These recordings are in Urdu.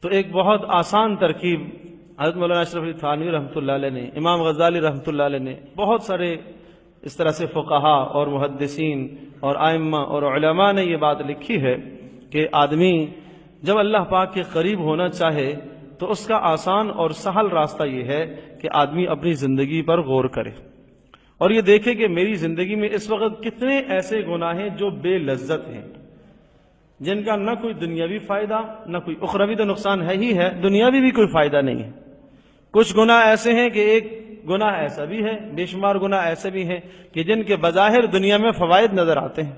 تو ایک بہت آسان ترکیب حضرت مولانا اشرف علی تھانوی رحمۃ اللہ علیہ نے، امام غزالی رحمۃ اللہ علیہ نے، بہت سارے اس طرح سے فقہا اور محدثین اور ائمہ اور علماء نے یہ بات لکھی ہے کہ آدمی جب اللہ پاک کے قریب ہونا چاہے تو اس کا آسان اور سہل راستہ یہ ہے کہ آدمی اپنی زندگی پر غور کرے اور یہ دیکھے کہ میری زندگی میں اس وقت کتنے ایسے گناہ ہیں جو بے لذت ہیں، جن کا نہ کوئی دنیاوی فائدہ نہ کوئی اخروی، تو نقصان ہے ہی ہے، دنیاوی بھی کوئی فائدہ نہیں ہے۔ کچھ گناہ ایسے ہیں کہ ایک گناہ ایسا بھی ہے، بے شمار گناہ ایسے بھی ہیں کہ جن کے بظاہر دنیا میں فوائد نظر آتے ہیں،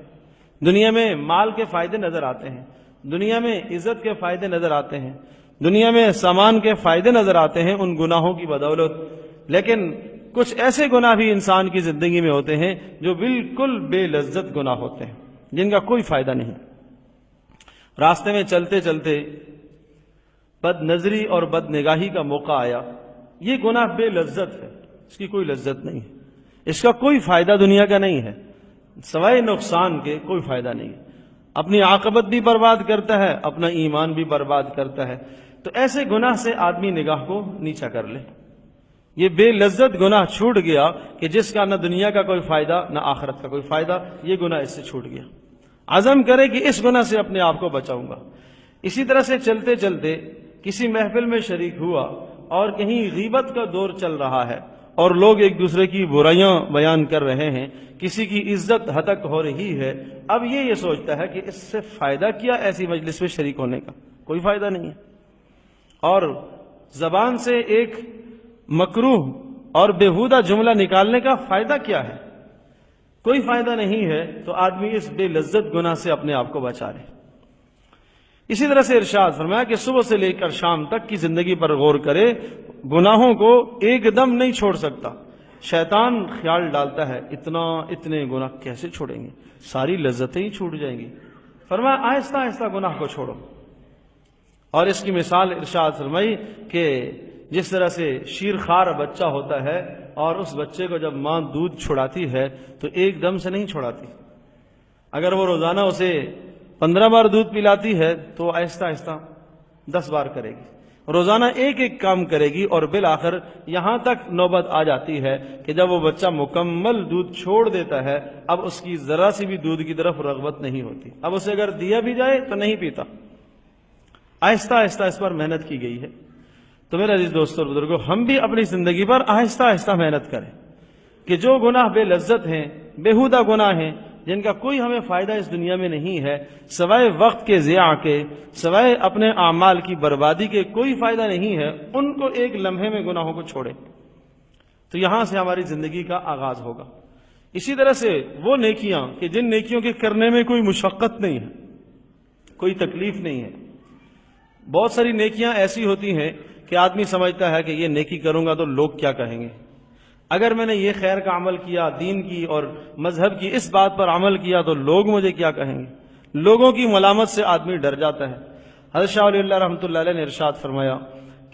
دنیا میں مال کے فائدے نظر آتے ہیں، دنیا میں عزت کے فائدے نظر آتے ہیں، دنیا میں سامان کے فائدے نظر آتے ہیں ان گناہوں کی بدولت، لیکن کچھ ایسے گناہ بھی انسان کی زندگی میں ہوتے ہیں جو بالکل بے لذت گناہ ہوتے ہیں، جن کا کوئی فائدہ نہیں۔ راستے میں چلتے چلتے بد نظری اور بد نگاہی کا موقع آیا، یہ گناہ بے لذت ہے، اس کی کوئی لذت نہیں ہے، اس کا کوئی فائدہ دنیا کا نہیں ہے، سوائے نقصان کے کوئی فائدہ نہیں ہے، اپنی عاقبت بھی برباد کرتا ہے، اپنا ایمان بھی برباد کرتا ہے۔ تو ایسے گناہ سے آدمی نگاہ کو نیچا کر لے، یہ بے لذت گناہ چھوٹ گیا کہ جس کا نہ دنیا کا کوئی فائدہ نہ آخرت کا کوئی فائدہ، یہ گناہ اس سے چھوٹ گیا، عزم کرے کہ اس گناہ سے اپنے آپ کو بچاؤں گا۔ اسی طرح سے چلتے چلتے کسی محفل میں شریک ہوا اور کہیں غیبت کا دور چل رہا ہے اور لوگ ایک دوسرے کی برائیاں بیان کر رہے ہیں، کسی کی عزت ہتک ہو رہی ہے، اب یہ سوچتا ہے کہ اس سے فائدہ کیا ایسی مجلس میں شریک ہونے کا، کوئی فائدہ نہیں ہے، اور زبان سے ایک مکروہ اور بیہودہ جملہ نکالنے کا فائدہ کیا ہے، کوئی فائدہ نہیں ہے، تو آدمی اس بے لذت گناہ سے اپنے آپ کو بچا لے۔ اسی طرح سے ارشاد فرمایا کہ صبح سے لے کر شام تک کی زندگی پر غور کرے، گناہوں کو ایک دم نہیں چھوڑ سکتا، شیطان خیال ڈالتا ہے اتنے گناہ کیسے چھوڑیں گے، ساری لذتیں ہی چھوٹ جائیں گی، فرمایا آہستہ آہستہ گناہ کو چھوڑو۔ اور اس کی مثال ارشاد فرمائی کہ جس طرح سے شیر خوار بچہ ہوتا ہے اور اس بچے کو جب ماں دودھ چھڑاتی ہے تو ایک دم سے نہیں چھڑاتی، اگر وہ روزانہ اسے 15 بار دودھ پلاتی ہے تو آہستہ آہستہ 10 بار کرے گی، روزانہ ایک ایک کام کرے گی، اور بالآخر یہاں تک نوبت آ جاتی ہے کہ جب وہ بچہ مکمل دودھ چھوڑ دیتا ہے، اب اس کی ذرا سی بھی دودھ کی طرف رغبت نہیں ہوتی، اب اسے اگر دیا بھی جائے تو نہیں پیتا۔ آہستہ آہستہ اس پر محنت کی گئی ہے۔ تو میرے عزیز دوستوں اور بزرگوں، ہم بھی اپنی زندگی پر آہستہ آہستہ محنت کریں کہ جو گناہ بے لذت ہیں، بیہودہ گناہ ہیں، جن کا کوئی ہمیں فائدہ اس دنیا میں نہیں ہے، سوائے وقت کے ضیاع کے، سوائے اپنے اعمال کی بربادی کے کوئی فائدہ نہیں ہے، ان کو ایک لمحے میں گناہوں کو چھوڑیں، تو یہاں سے ہماری زندگی کا آغاز ہوگا۔ اسی طرح سے وہ نیکیاں کہ جن نیکیوں کے کرنے میں کوئی مشقت نہیں ہے، کوئی تکلیف نہیں ہے، بہت ساری نیکیاں ایسی ہوتی ہیں کہ آدمی سمجھتا ہے کہ یہ نیکی کروں گا تو لوگ کیا کہیں گے، اگر میں نے یہ خیر کا عمل کیا، دین کی اور مذہب کی اس بات پر عمل کیا تو لوگ مجھے کیا کہیں گے، لوگوں کی ملامت سے آدمی ڈر جاتا ہے۔ حضرت شاہ ولی اللہ رحمۃ اللہ علیہ نے ارشاد فرمایا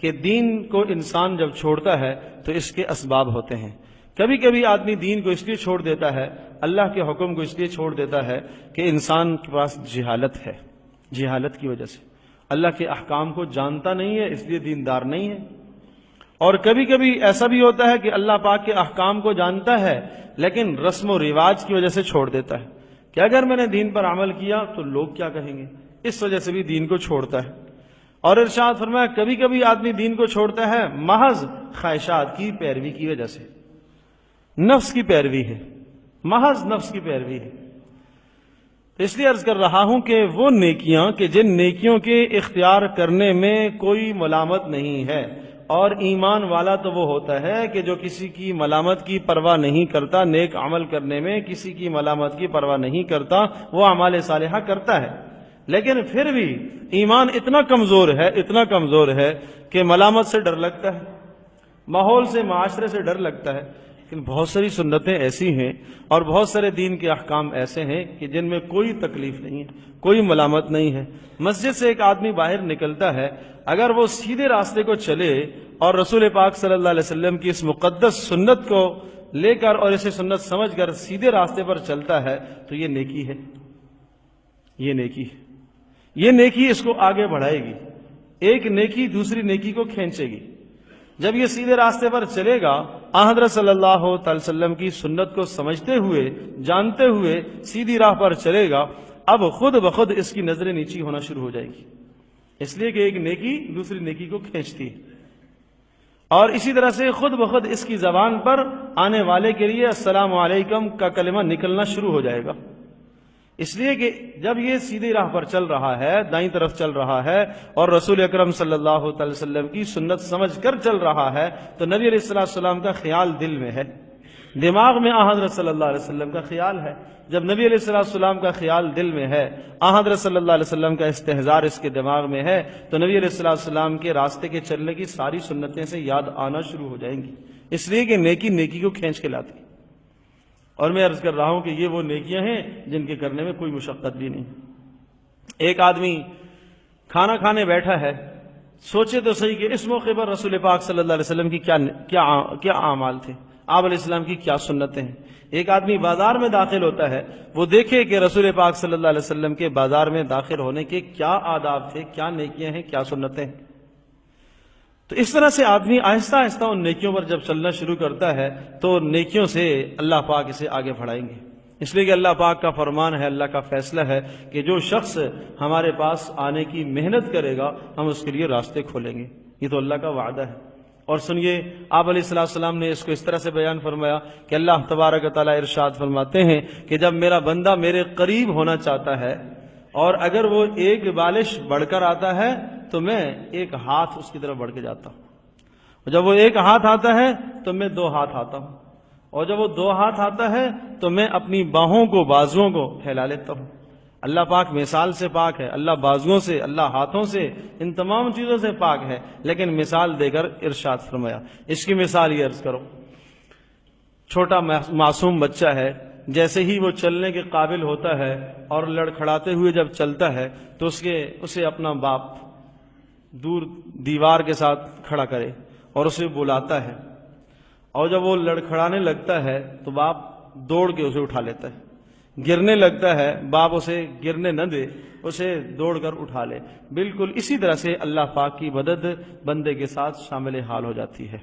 کہ دین کو انسان جب چھوڑتا ہے تو اس کے اسباب ہوتے ہیں، کبھی کبھی آدمی دین کو اس لیے چھوڑ دیتا ہے، اللہ کے حکم کو اس لیے چھوڑ دیتا ہے کہ انسان کے پاس جہالت ہے، جہالت کی وجہ سے اللہ کے احکام کو جانتا نہیں ہے، اس لیے دیندار نہیں ہے، اور کبھی کبھی ایسا بھی ہوتا ہے کہ اللہ پاک کے احکام کو جانتا ہے لیکن رسم و رواج کی وجہ سے چھوڑ دیتا ہے کہ اگر میں نے دین پر عمل کیا تو لوگ کیا کہیں گے، اس وجہ سے بھی دین کو چھوڑتا ہے۔ اور ارشاد فرمایا کبھی کبھی آدمی دین کو چھوڑتا ہے محض خواہشات کی پیروی کی وجہ سے، نفس کی پیروی ہے، محض نفس کی پیروی ہے۔ اس لیے عرض کر رہا ہوں کہ وہ نیکیاں کہ جن نیکیوں کے اختیار کرنے میں کوئی ملامت نہیں ہے، اور ایمان والا تو وہ ہوتا ہے کہ جو کسی کی ملامت کی پرواہ نہیں کرتا، نیک عمل کرنے میں کسی کی ملامت کی پرواہ نہیں کرتا، وہ اعمال صالحہ کرتا ہے، لیکن پھر بھی ایمان اتنا کمزور ہے کہ ملامت سے ڈر لگتا ہے، ماحول سے، معاشرے سے ڈر لگتا ہے۔ لیکن بہت ساری سنتیں ایسی ہیں اور بہت سارے دین کے احکام ایسے ہیں کہ جن میں کوئی تکلیف نہیں ہے، کوئی ملامت نہیں ہے۔ مسجد سے ایک آدمی باہر نکلتا ہے، اگر وہ سیدھے راستے کو چلے اور رسول پاک صلی اللہ علیہ وسلم کی اس مقدس سنت کو لے کر اور اسے سنت سمجھ کر سیدھے راستے پر چلتا ہے تو یہ نیکی ہے، یہ نیکی ہے، یہ نیکی اس کو آگے بڑھائے گی، ایک نیکی دوسری نیکی کو کھینچے گی. جب یہ سیدھے راستے پر چلے گا، حضرت صلی اللہ تعالی وسلم کی سنت کو سمجھتے ہوئے جانتے ہوئے سیدھی راہ پر چلے گا، اب خود بخود اس کی نظریں نیچی ہونا شروع ہو جائے گی، اس لیے کہ ایک نیکی دوسری نیکی کو کھینچتی ہے. اور اسی طرح سے خود بخود اس کی زبان پر آنے والے کے لیے السلام علیکم کا کلمہ نکلنا شروع ہو جائے گا، اس لیے کہ جب یہ سیدھی راہ پر چل رہا ہے، دائیں طرف چل رہا ہے اور رسول اکرم صلی اللہ تعالی وسلم کی سنت سمجھ کر چل رہا ہے، تو نبی علیہ السلام کا خیال دل میں ہے، دماغ میں حضرت صلی اللہ علیہ وسلم کا خیال ہے. جب نبی علیہ السلام کا خیال دل میں ہے، حضرت صلی اللہ علیہ وسلم کا استحضار اس کے دماغ میں ہے، تو نبی علیہ السلام کے راستے کے چلنے کی ساری سنتیں سے یاد آنا شروع ہو جائیں گی، اس لیے کہ نیکی نیکی کو کھینچ کے لاتی. اور میں عرض کر رہا ہوں کہ یہ وہ نیکیاں ہیں جن کے کرنے میں کوئی مشقت بھی نہیں. ایک آدمی کھانا کھانے بیٹھا ہے، سوچے تو صحیح کہ اس موقع پر رسول پاک صلی اللہ علیہ وسلم کی کیا اعمال تھے، آپ علیہ السلام کی کیا سنتیں ہیں. ایک آدمی بازار میں داخل ہوتا ہے، وہ دیکھے کہ رسول پاک صلی اللہ علیہ وسلم کے بازار میں داخل ہونے کے کیا آداب تھے، کیا نیکیاں ہیں، کیا سنتیں ہیں. تو اس طرح سے آدمی آہستہ آہستہ ان نیکیوں پر جب چلنا شروع کرتا ہے تو نیکیوں سے اللہ پاک اسے آگے بڑھائیں گے، اس لیے کہ اللہ پاک کا فرمان ہے، اللہ کا فیصلہ ہے کہ جو شخص ہمارے پاس آنے کی محنت کرے گا ہم اس کے لیے راستے کھولیں گے. یہ تو اللہ کا وعدہ ہے. اور سنیے، آپ علیہ السلام نے اس کو اس طرح سے بیان فرمایا کہ اللہ تبارک و تعالیٰ ارشاد فرماتے ہیں کہ جب میرا بندہ میرے قریب ہونا چاہتا ہے اور اگر وہ ایک بالش بڑھ کر آتا ہے تو میں ایک ہاتھ اس کی طرف بڑھ کے جاتا ہوں، اور جب وہ ایک ہاتھ آتا ہے تو میں دو ہاتھ آتا ہوں، اور جب وہ دو ہاتھ آتا ہے تو میں اپنی باہوں کو بازوؤں کو پھیلا لیتا ہوں. اللہ پاک مثال سے پاک ہے، اللہ بازوؤں سے، اللہ ہاتھوں سے، ان تمام چیزوں سے پاک ہے، لیکن مثال دے کر ارشاد فرمایا. اس کی مثال یہ عرض کرو، چھوٹا معصوم بچہ ہے، جیسے ہی وہ چلنے کے قابل ہوتا ہے اور لڑکھڑاتے ہوئے جب چلتا ہے تو اسے اپنا باپ دور دیوار کے ساتھ کھڑا کرے اور اسے بلاتا ہے، اور جب وہ لڑکھڑانے لگتا ہے تو باپ دوڑ کے اسے اٹھا لیتا ہے. گرنے لگتا ہے، باپ اسے گرنے نہ دے، اسے دوڑ کر اٹھا لے. بالکل اسی طرح سے اللہ پاک کی مدد بندے کے ساتھ شامل حال ہو جاتی ہے.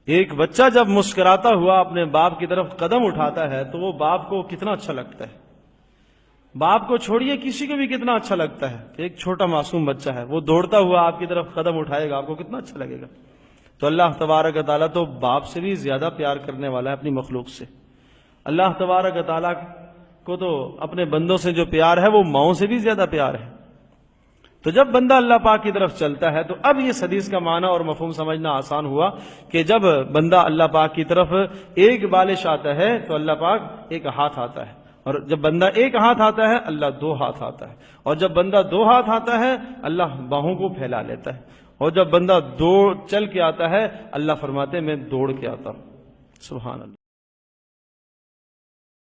ایک بچہ جب مسکراتا ہوا اپنے باپ کی طرف قدم اٹھاتا ہے تو وہ باپ کو کتنا اچھا لگتا ہے. باپ کو چھوڑیے کسی کو بھی کتنا اچھا لگتا ہے کہ ایک چھوٹا معصوم بچہ ہے، وہ دوڑتا ہوا آپ کی طرف قدم اٹھائے گا، آپ کو کتنا اچھا لگے گا. تو اللہ تبارک و تعالیٰ تو باپ سے بھی زیادہ پیار کرنے والا ہے اپنی مخلوق سے. اللہ تبارک و تعالیٰ کو تو اپنے بندوں سے جو پیار ہے وہ ماؤں سے بھی زیادہ پیار ہے. تو جب بندہ اللہ پاک کی طرف چلتا ہے تو اب یہ حدیث کا معنی اور مفہوم سمجھنا آسان ہوا کہ جب بندہ اللہ پاک کی طرف ایک بالش آتا ہے تو اللہ پاک ایک ہاتھ آتا ہے، اور جب بندہ ایک ہاتھ آتا ہے اللہ دو ہاتھ آتا ہے، اور جب بندہ دو ہاتھ آتا ہے اللہ باہوں کو پھیلا لیتا ہے، اور جب بندہ چل کے آتا ہے اللہ فرماتے ہیں میں دوڑ کے آتا ہوں. سبحان اللہ.